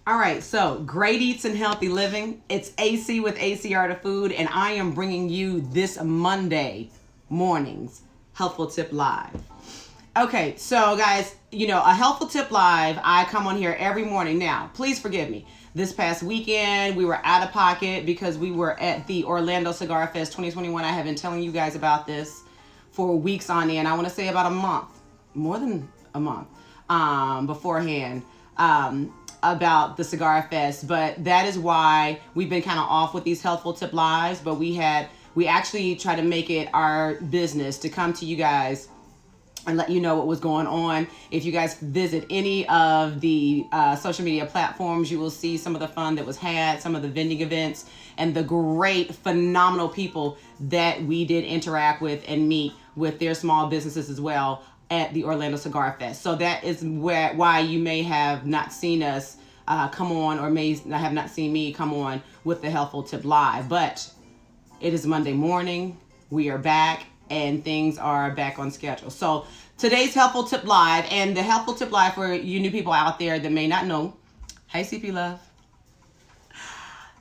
All right, so great eats and healthy living. It's AC with ACR to Food, and I am bringing you this Monday morning's HealthFUL Tip Live. Okay, so guys, you know, a HealthFUL Tip Live, I come on here every morning. Now, please forgive me. This past weekend, we were out of pocket because we were at the Orlando Cigar Fest 2021. I have been telling you guys about this for weeks on end. I want to say about a month, more than a month beforehand. About the Cigar Fest, but that is why we've been kind of off with these HealthFUL Tip Lives, but we actually try to make it our business to come to you guys and let you know what was going on. If you guys visit any of the social media platforms, you will see some of the fun that was had, some of the vending events, and the great, phenomenal people that we did interact with and meet with their small businesses as well at the Orlando Cigar Fest. So that is why you may have not seen us come on, or may have not seen me come on with the HealthFUL Tip Live. But it is Monday morning. We are back, and things are back on schedule. So today's HealthFUL Tip Live, and the HealthFUL Tip Live for you new people out there that may not know, hey CP Love,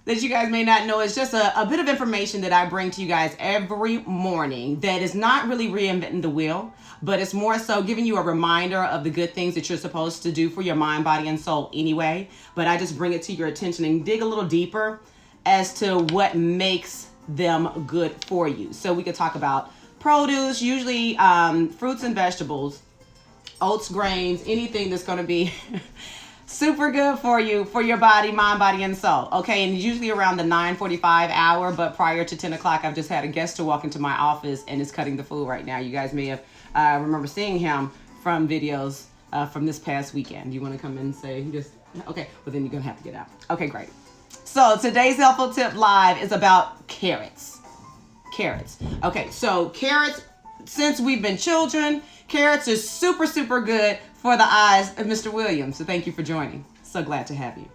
that you guys may not know, is just a bit of information that I bring to you guys every morning that is not really reinventing the wheel, but it's more so giving you a reminder of the good things that you're supposed to do for your mind, body, and soul anyway. But I just bring it to your attention and dig a little deeper as to what makes them good for you. So we could talk about produce, usually fruits and vegetables, oats, grains, anything that's going to be super good for you, for your body, mind, body, and soul. Okay, and usually around the 9:45 hour, but prior to 10 o'clock, I've just had a guest to walk into my office and is cutting the food right now. You guys may have remember seeing him from videos from this past weekend. You want to come in and say, just, okay, well then you're going to have to get out. Okay, great. So today's HealthFUL Tip Live is about carrots. Carrots. Okay, so carrots, since we've been children, carrots are super, super good for the eyes of Mr. Williams. So thank you for joining. So glad to have you.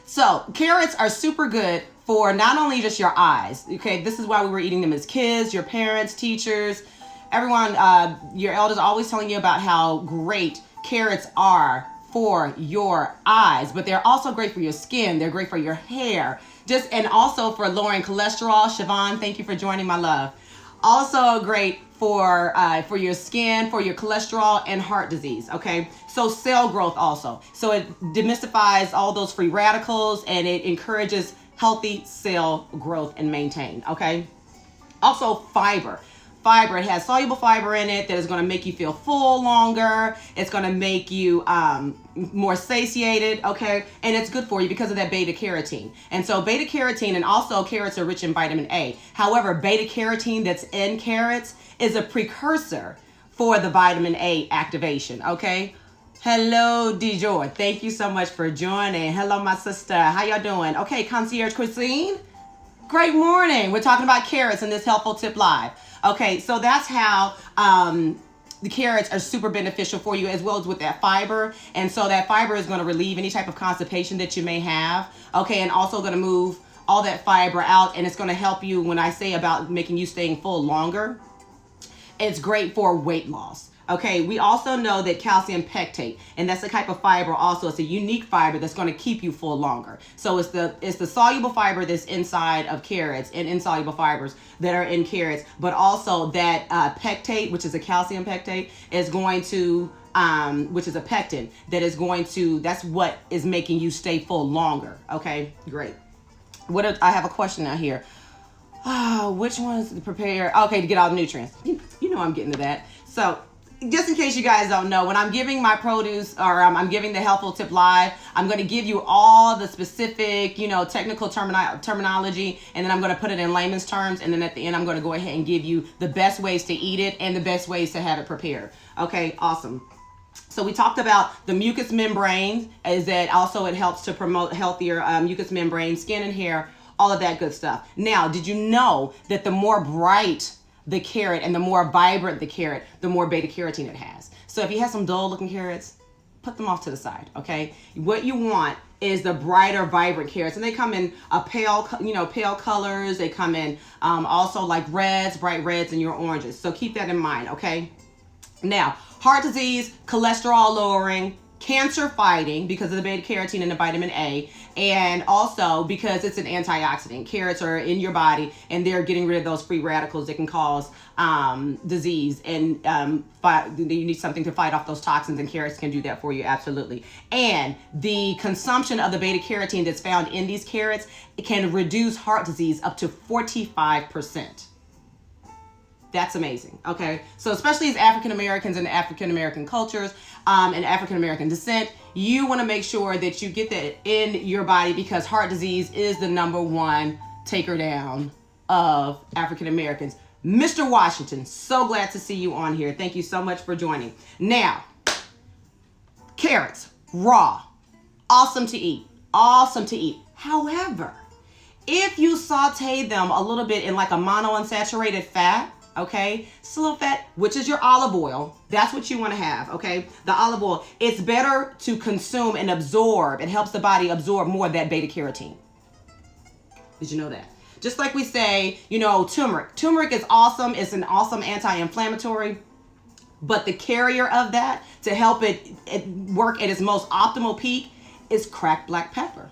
So carrots are super good for not only just your eyes. Okay, this is why we were eating them as kids, your parents, teachers, everyone, your elders always telling you about how great carrots are for your eyes, but they're also great for your skin. They're great for your hair, and also for lowering cholesterol. Siobhan, thank you for joining, my love. Also great for your skin, for your cholesterol and heart disease. Okay, so cell growth also. So it demystifies all those free radicals and it encourages healthy cell growth and maintain. Okay, also fiber. Fiber, it has soluble fiber in it that is going to make you feel full longer. It's going to make you more satiated, okay? And it's good for you because of that beta carotene. And so beta carotene, and also carrots are rich in vitamin A. However, beta carotene that's in carrots is a precursor for the vitamin A activation, okay? Hello, DeJoy. Thank you so much for joining. Hello, my sister. How y'all doing? Okay, Concierge Cuisine. Great morning. We're talking about carrots in this HealthFUL Tip Live. Okay, so that's how the carrots are super beneficial for you, as well as with that fiber. And so that fiber is going to relieve any type of constipation that you may have. Okay, and also going to move all that fiber out, and it's going to help you, when I say about making you staying full longer, it's great for weight loss. Okay, we also know that calcium pectate, and that's a type of fiber also. It's a unique fiber that's going to keep you full longer. So it's the soluble fiber that's inside of carrots, and insoluble fibers that are in carrots, but also that pectate, which is a calcium pectate, is going to, which is a pectin, that's what is making you stay full longer. Okay, great. I have a question out here. Which ones to prepare? Okay, to get all the nutrients. You know I'm getting to that. So, just in case you guys don't know, when I'm giving my produce, or I'm giving the HealthFUL Tip Live, I'm going to give you all the specific, technical terminology, and then I'm going to put it in layman's terms, and then at the end, I'm going to go ahead and give you the best ways to eat it and the best ways to have it prepared. Okay, awesome. So we talked about the mucous membrane, is that also it helps to promote healthier mucous membrane, skin and hair, all of that good stuff. Now, did you know that the more bright the carrot and the more vibrant the carrot, the more beta carotene it has? So if you have some dull looking carrots, put them off to the side, okay? What you want is the brighter, vibrant carrots, and they come in pale colors. They come in also like reds, bright reds, and your oranges. So keep that in mind, okay? Now, heart disease, cholesterol lowering, cancer fighting because of the beta carotene and the vitamin A, and also because it's an antioxidant. Carrots are in your body and they're getting rid of those free radicals that can cause disease, and you need something to fight off those toxins, and carrots can do that for you, absolutely. And the consumption of the beta carotene that's found in these carrots, it can reduce heart disease up to 45%. That's amazing. Okay, so especially as African Americans and African American cultures and African American descent, you want to make sure that you get that in your body, because heart disease is the number one taker down of African Americans. Mr. Washington, so glad to see you on here. Thank you so much for joining. Now, carrots, raw, awesome to eat. Awesome to eat. However, if you saute them a little bit in like a monounsaturated fat, okay, it's a little fat, which is your olive oil. That's what you want to have, okay? The olive oil, it's better to consume and absorb. It helps the body absorb more of that beta carotene. Did you know that? Just like we say, you know, turmeric. Turmeric is awesome. It's an awesome anti-inflammatory. But the carrier of that, to help it work at its most optimal peak, is cracked black pepper.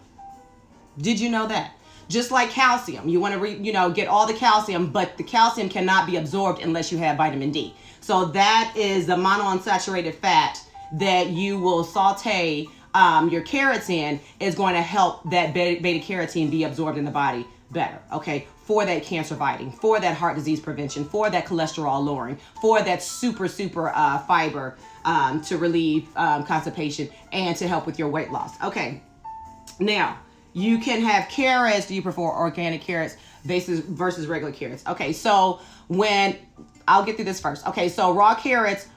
Did you know that? Just like calcium, you want to get all the calcium, but the calcium cannot be absorbed unless you have vitamin D. So that is the monounsaturated fat that you will saute your carrots in, is going to help that beta carotene be absorbed in the body better, okay, for that cancer fighting, for that heart disease prevention, for that cholesterol lowering, for that super fiber to relieve constipation and to help with your weight loss. Okay, now you can have carrots. Do you prefer organic carrots versus regular carrots? Okay, so I'll get through this first. Okay, so raw carrots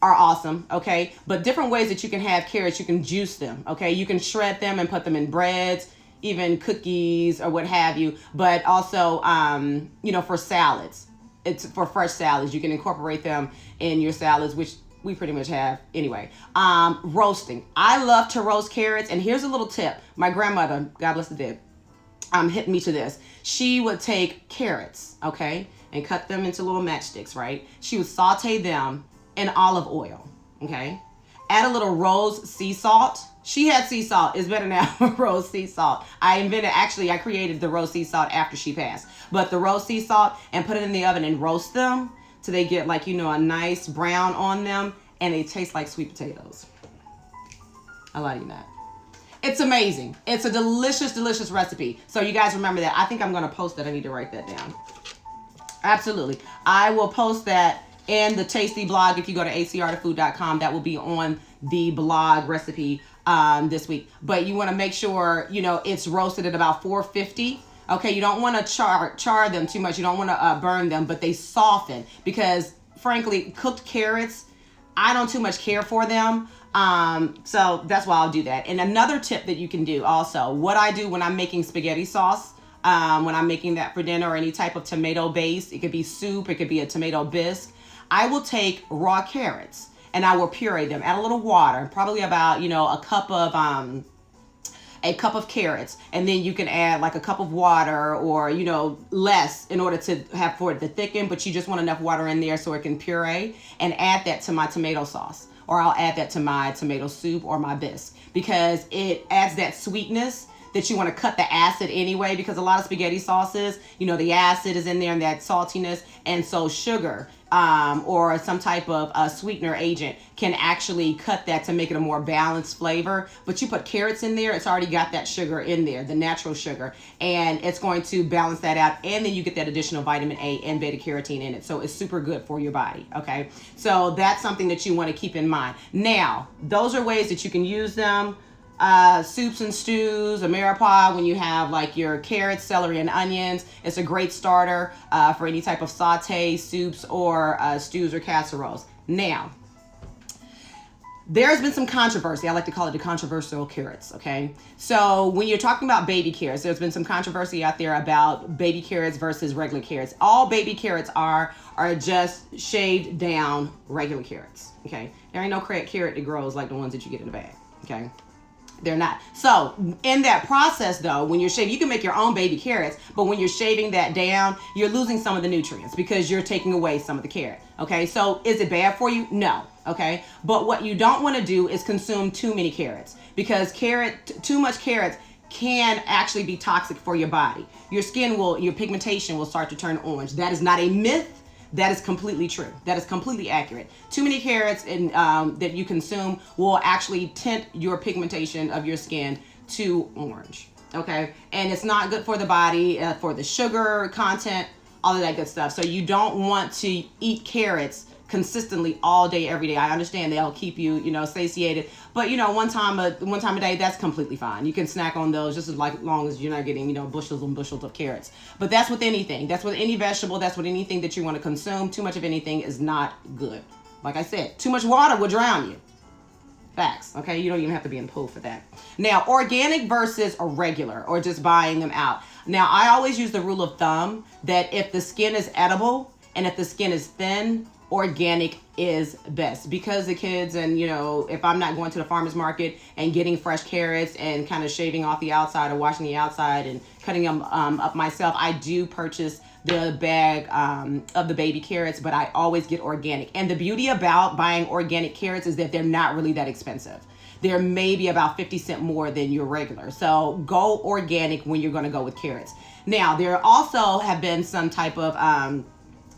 are awesome, okay, but different ways that you can have carrots. You can juice them, okay, you can shred them and put them in breads, even cookies or what have you, but also for salads. It's for fresh salads. You can incorporate them in your salads, which we pretty much have anyway. Roasting. I love to roast carrots, and here's a little tip. My grandmother, God bless the dead, hit me to this. She would take carrots, okay, and cut them into little matchsticks, right? She would saute them in olive oil, okay? Add a little rose sea salt. She had sea salt. It's better now, rose sea salt. I created the rose sea salt after she passed. But the rose sea salt, and put it in the oven and roast them till they get like, a nice brown on them, and they taste like sweet potatoes. I lie to you not. It's amazing. It's a delicious, delicious recipe. So you guys remember that. I think I'm going to post that. I need to write that down. Absolutely. I will post that in the Tasty blog. If you go to acrtofood.com, that will be on the blog recipe this week. But you want to make sure, it's roasted at about 450. Okay, you don't want to char them too much. You don't want to burn them, but they soften, because frankly, cooked carrots, I don't too much care for them. So that's why I'll do that. And another tip that you can do also, what I do when I'm making spaghetti sauce, when I'm making that for dinner, or any type of tomato base, it could be soup, it could be a tomato bisque, I will take raw carrots and I will puree them, add a little water, probably about, a cup of carrots, and then you can add like a cup of water, or less, in order to have for it to thicken, but you just want enough water in there so it can puree, and add that to my tomato sauce, or I'll add that to my tomato soup or my bisque, because it adds that sweetness that you want to cut the acid anyway, because a lot of spaghetti sauces, the acid is in there and that saltiness, and so sugar or some type of sweetener agent can actually cut that to make it a more balanced flavor. But you put carrots in there, it's already got that sugar in there, the natural sugar, and it's going to balance that out, and then you get that additional vitamin A and beta carotene in it, so it's super good for your body. Okay, so that's something that you want to keep in mind. Now, those are ways that you can use them. Soups and stews, a mirepoix, when you have like your carrots, celery, and onions, it's a great starter for any type of saute, soups, or stews or casseroles. Now, there's been some controversy. I like to call it the controversial carrots, okay? So when you're talking about baby carrots, there's been some controversy out there about baby carrots versus regular carrots. All baby carrots are just shaved down regular carrots, okay? There ain't no carrot that grows like the ones that you get in the bag, okay? They're not. So in that process though, when you're shaving, you can make your own baby carrots, but when you're shaving that down, you're losing some of the nutrients because you're taking away some of the carrot. Okay, so is it bad for you? No. okay? But what you don't want to do is consume too many carrots, because too much carrots can actually be toxic for your body. Your pigmentation will start to turn orange. That is not a myth. That is completely true. That is completely accurate. Too many carrots that you consume will actually tint your pigmentation of your skin to orange, okay? And it's not good for the body, for the sugar content, all of that good stuff. So you don't want to eat carrots consistently all day, every day. I understand they'll keep you, satiated, but one time a day, that's completely fine. You can snack on those just as long as you're not getting, bushels and bushels of carrots. But that's with anything. That's with any vegetable. That's with anything that you want to consume. Too much of anything is not good. Like I said, too much water will drown you. Facts, okay? You don't even have to be in the pool for that. Now, organic versus a regular, or just buying them out. Now, I always use the rule of thumb that if the skin is edible and if the skin is thin, organic is best, because the kids, and if I'm not going to the farmer's market and getting fresh carrots and kind of shaving off the outside or washing the outside and cutting them up myself, I do purchase the bag of the baby carrots, but I always get organic. And the beauty about buying organic carrots is that they're not really that expensive. They're maybe about 50 cents more than your regular. So go organic when you're going to go with carrots. Now, there also have been some type of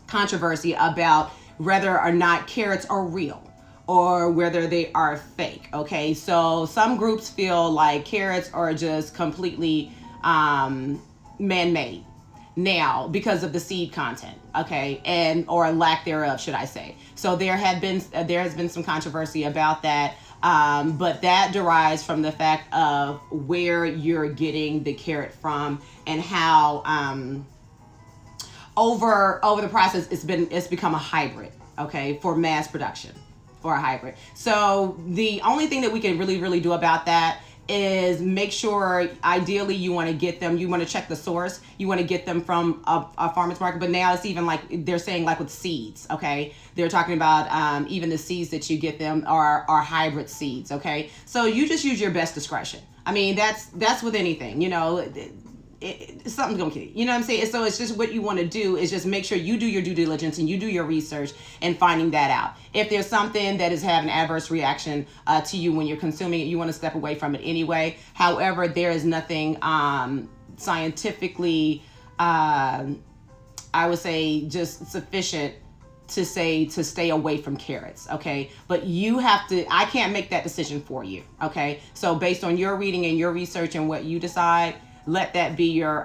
controversy about whether or not carrots are real or whether they are fake, okay? So some groups feel like carrots are just completely man-made now because of the seed content, okay? Or lack thereof, should I say. So there has been some controversy about that, but that derives from the fact of where you're getting the carrot from and how over the process it's become a hybrid, okay, for mass production, for a hybrid. So the only thing that we can really do about that is make sure, ideally, you want to check the source. You want to get them from a farmer's market. But now it's even like they're saying, like with seeds, okay? They're talking about even the seeds that you get them are hybrid seeds, okay? So you just use your best discretion. I mean, that's with anything, something's gonna kill you. You know what I'm saying? So it's just what you want to do is just make sure you do your due diligence and you do your research and finding that out. If there's something that is having an adverse reaction to you when you're consuming it, you want to step away from it anyway. However, there is nothing scientifically, I would say, just sufficient to say to stay away from carrots, okay? But I can't make that decision for you, okay? So based on your reading and your research and what you decide, let that be your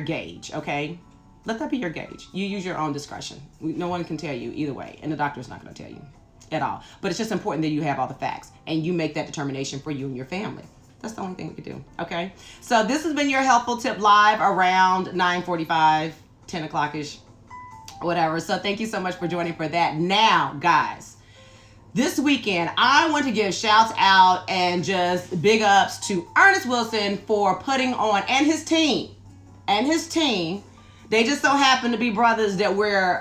gauge, okay? Let that be your gauge. You use your own discretion. No one can tell you either way, and the doctor's not going to tell you at all. But it's just important that you have all the facts and you make that determination for you and your family. That's the only thing we can do, okay? So this has been your Helpful Tip Live around 9:45, 10 o'clock-ish, whatever. So thank you so much for joining for that. Now, guys, this weekend, I want to give shouts out and just big ups to Ernest Wilson for putting on, and his team. They just so happen to be brothers that wear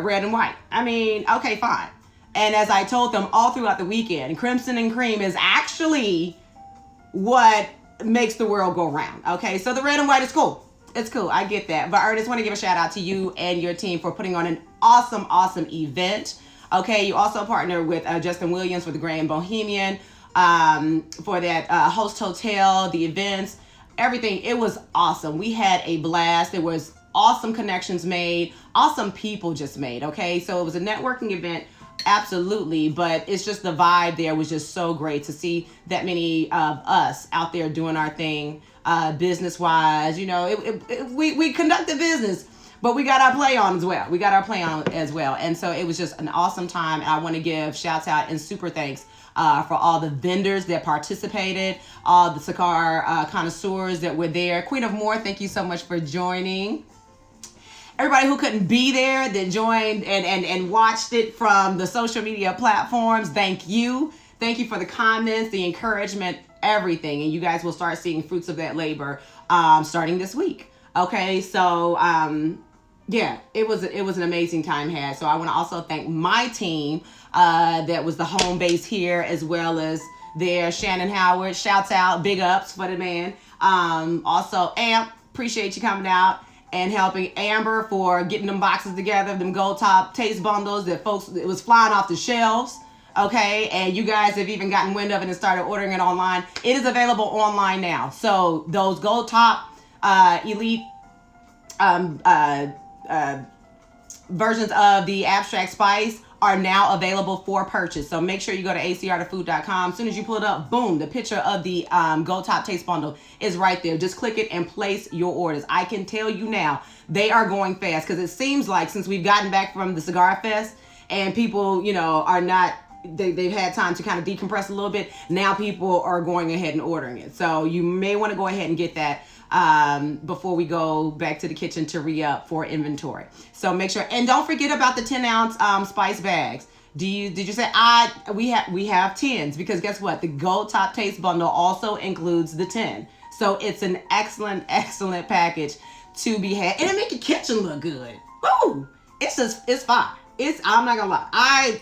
red and white. I mean, okay, fine. And as I told them all throughout the weekend, Crimson and Cream is actually what makes the world go round. Okay, so the red and white is cool. It's cool. I get that. But Ernest, want to give a shout out to you and your team for putting on an awesome event. Okay, you also partner with Justin Williams for the Grand Bohemian, for that host hotel, the events, everything. It was awesome. We had a blast. There was awesome connections made, awesome people just made, okay? So it was a networking event, absolutely, but it's just the vibe there was just so great to see that many of us out there doing our thing, business-wise. We conducted business, but we got our play on as well. And so it was just an awesome time. And I want to give shouts out and super thanks for all the vendors that participated, all the cigar connoisseurs that were there. Queen of More, thank you so much for joining. Everybody who couldn't be there that joined and watched it from the social media platforms, thank you. Thank you for the comments, the encouragement, everything. And you guys will start seeing fruits of that labor starting this week. Okay, so yeah, it was an amazing time had. So I want to also thank my team that was the home base here, as well as there, Shannon Howard. Shouts out, big ups for the man. Also, Amp, appreciate you coming out. and helping Amber for getting them boxes together, them gold top taste bundles that folks, it was flying off the shelves. Okay, and you guys have even gotten wind of it and started ordering it online. It is available online now. So those gold top elite versions of the abstract spice are now available for purchase. So make sure you go to acrtofood.com. As soon as you pull it up, boom, the picture of the gold top taste bundle is right there. Just click it and place your orders. I can tell you now, they are going fast, because it seems like since we've gotten back from the Cigar Fest and people, you know, are not, they've had time to kind of decompress a little bit. Now people are going ahead and ordering it. So you may want to go ahead and get that before we go back to the kitchen to re-up for inventory. So make sure, and don't forget about the 10-ounce spice bags. Did you say we have 10s, because guess what? The gold top taste bundle also includes the 10. So it's an excellent package to be had, and it make your kitchen look good. Woo! It's fine. I'm not gonna lie. I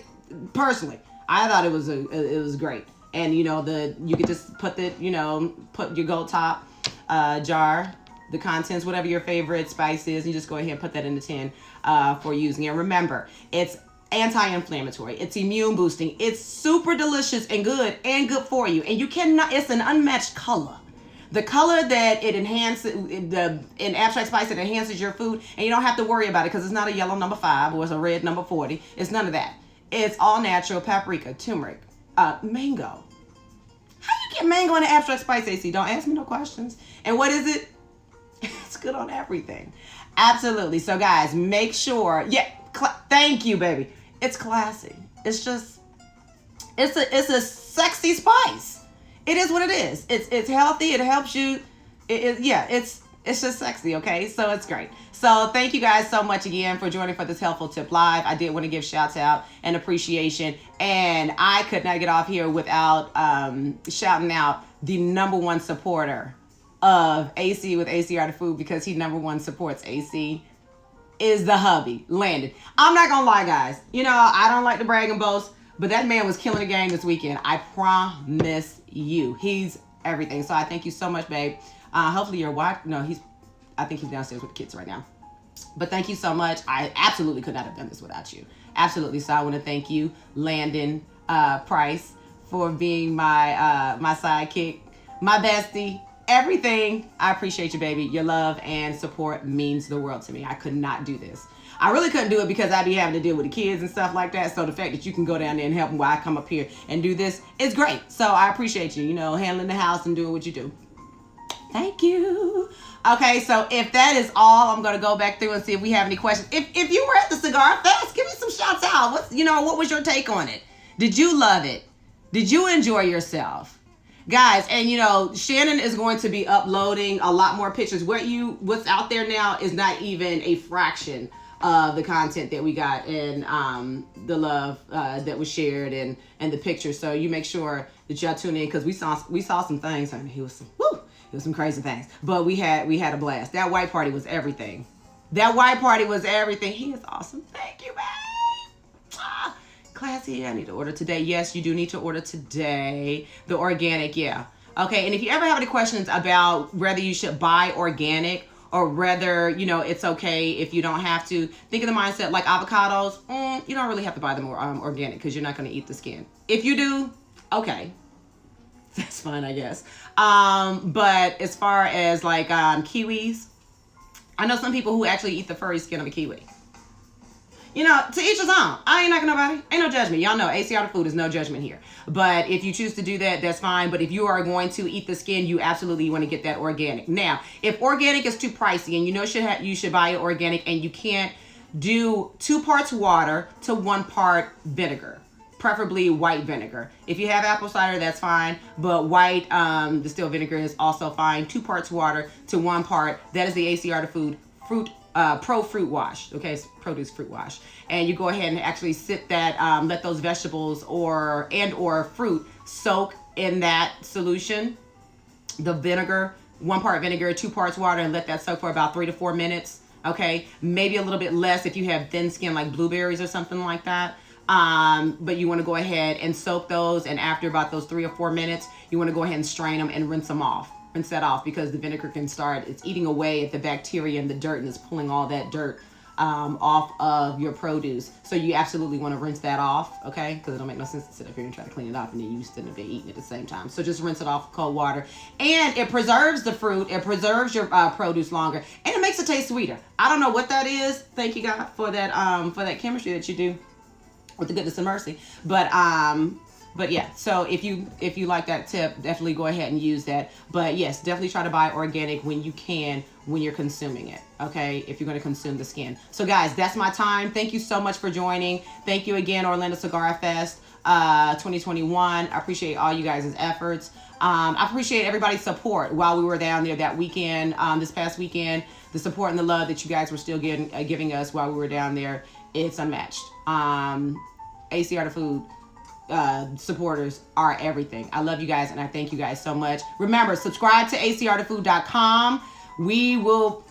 personally thought it was great. And you know, you could just put your gold top jar, the contents, whatever your favorite spice is, you just go ahead and put that in the tin for using it. Remember, it's anti-inflammatory, it's immune boosting, it's super delicious and good for you. And you cannot, it's an unmatched color. The color that it enhances, in abstract spice, it enhances your food, and you don't have to worry about it, because it's not a yellow number 5 or it's a red number 40. It's none of that. It's all natural paprika, turmeric, mango. How you get mango in an abstract spice, AC? Don't ask me no questions. And what is it? It's good on everything. Absolutely. So guys, make sure. Yeah, thank you, baby. It's classy. It's just, it's a sexy spice. It is what it is. It's healthy. It helps you. It's just sexy, okay? So it's great. So thank you guys so much again for joining for this HealthFUL Tip Live. I did want to give shouts out and appreciation. And I could not get off here without shouting out the #1 supporter of AC with ACR to Food, because he #1 supports AC, is the hubby, Landon. I'm not going to lie, guys. You know, I don't like to brag and boast, but that man was killing the game this weekend. I promise you. He's everything. So I thank you so much, babe. Hopefully you're watching. No, I think he's downstairs with the kids right now. But thank you so much. I absolutely could not have done this without you. Absolutely. So I want to thank you, Landon Price, for being my sidekick, my bestie, everything. I appreciate you, baby. Your love and support means the world to me. I could not do this. I really couldn't do it because I'd be having to deal with the kids and stuff like that. So the fact that you can go down there and help them while I come up here and do this is great. So I appreciate you, handling the house and doing what you do. Thank you. Okay, so if that is all, I'm going to go back through and see if we have any questions. If you were at the Cigar Fest, give me some shouts out. What was your take on it? Did you love it? Did you enjoy yourself? Guys, and Shannon is going to be uploading a lot more pictures. What's out there now is not even a fraction of the content that we got and the love that was shared and the pictures. So you make sure that y'all tune in, because we saw some things, and it was some crazy things. But we had a blast. That white party was everything. He is awesome. Thank you, babe. Classy. I need to order today. Yes, you do need to order today. The organic, yeah. Okay, and if you ever have any questions about whether you should buy organic or whether, it's okay if you don't have to, think of the mindset like avocados. You don't really have to buy them organic, because you're not going to eat the skin. If you do, okay. That's fine, I guess. But as far as like kiwis, I know some people who actually eat the furry skin of a kiwi. To each his own. I ain't knocking nobody. Ain't no judgment. Y'all know ACR to Food is no judgment here. But if you choose to do that, that's fine. But if you are going to eat the skin, you absolutely want to get that organic. Now, if organic is too pricey and you should buy it organic, and you can't do 2 parts water to 1 part vinegar, preferably white vinegar. If you have apple cider, that's fine. But white distilled vinegar is also fine. 2 parts water to 1 part. That is the ACR to Food Pro Fruit Wash. Okay, it's produce fruit wash. And you go ahead and actually sit that, let those vegetables or fruit soak in that solution. The vinegar, 1 part vinegar, 2 parts water, and let that soak for about 3 to 4 minutes. Okay, maybe a little bit less if you have thin skin like blueberries or something like that. But you want to go ahead and soak those, and after about those 3 or 4 minutes, you want to go ahead and strain them and rinse them off. rinse that off, because the vinegar can start, it's eating away at the bacteria and the dirt, and it's pulling all that dirt off of your produce. So you absolutely want to rinse that off, okay? Because it don't make no sense to sit up here and try to clean it off and then you still be eating it at the same time. So just rinse it off with cold water, and it preserves the fruit, it preserves your produce longer, and it makes it taste sweeter. I don't know what that is. Thank you, God, for that chemistry that you do with the goodness and mercy. But yeah, so if you like that tip, definitely go ahead and use that. But yes, definitely try to buy organic when you can, when you're consuming it, okay? If you're going to consume the skin. So guys, that's my time. Thank you so much for joining. Thank you again, Orlando Cigar Fest 2021. I appreciate all you guys' efforts. I appreciate everybody's support while we were down there that weekend, this past weekend. The support and the love that you guys were still giving us while we were down there, it's unmatched. AC Art of Food supporters are everything. I love you guys, and I thank you guys so much. Remember, subscribe to acrtoffood.com. We will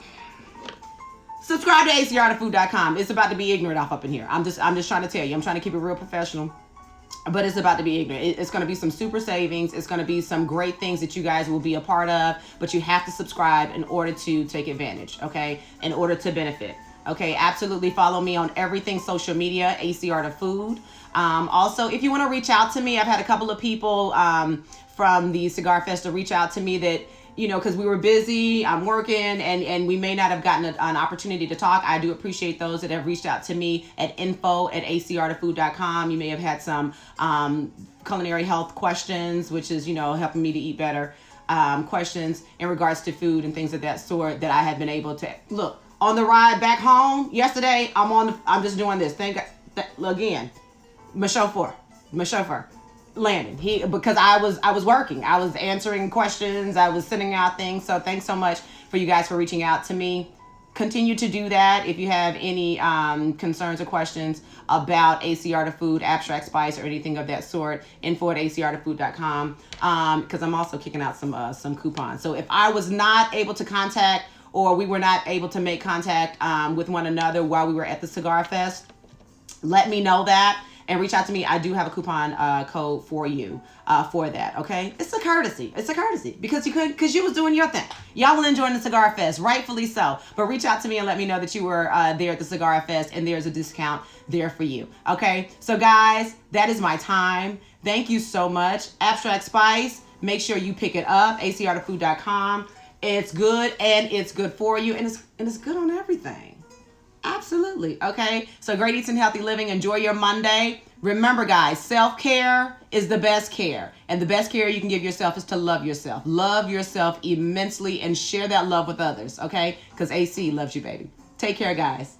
subscribe to acrtoffood.com. It's about to be ignorant off up in here. I'm just trying to tell you. I'm trying to keep it real professional, but it's about to be ignorant. It's going to be some super savings. It's going to be some great things that you guys will be a part of, but you have to subscribe in order to take advantage, okay? In order to benefit. Okay, absolutely follow me on everything social media, AC Art of Food. Also, if you want to reach out to me, I've had a couple of people from the Cigar Fest to reach out to me that, you know, because we were busy, I'm working, and we may not have gotten an opportunity to talk. I do appreciate those that have reached out to me at info@acrtoffood.com. You may have had some culinary health questions, which is, you know, helping me to eat better, questions in regards to food and things of that sort that I have been able to look. On the ride back home yesterday, I'm just doing this. Again, my chauffeur, Landon. Because I was working. I was answering questions. I was sending out things. So thanks so much for you guys for reaching out to me. Continue to do that if you have any concerns or questions about AC Art of Food, abstract spice, or anything of that sort. info@acrtoffood.com. Because I'm also kicking out some coupons. So if I was not able to contact, or we were not able to make contact with one another while we were at the Cigar Fest, let me know that and reach out to me. I do have a coupon code for you for that, okay? It's a courtesy. It's a courtesy because you was doing your thing. Y'all will enjoy the Cigar Fest, rightfully so. But reach out to me and let me know that you were there at the Cigar Fest, and there's a discount there for you, okay? So guys, that is my time. Thank you so much. Abstract Spice, make sure you pick it up, acrtoffood.com. It's good, and it's good for you, and it's good on everything. Absolutely. Okay. So great eats and healthy living. Enjoy your Monday. Remember, guys, self-care is the best care, and the best care you can give yourself is to love yourself. Love yourself immensely and share that love with others. Okay. Because AC loves you, baby. Take care, guys.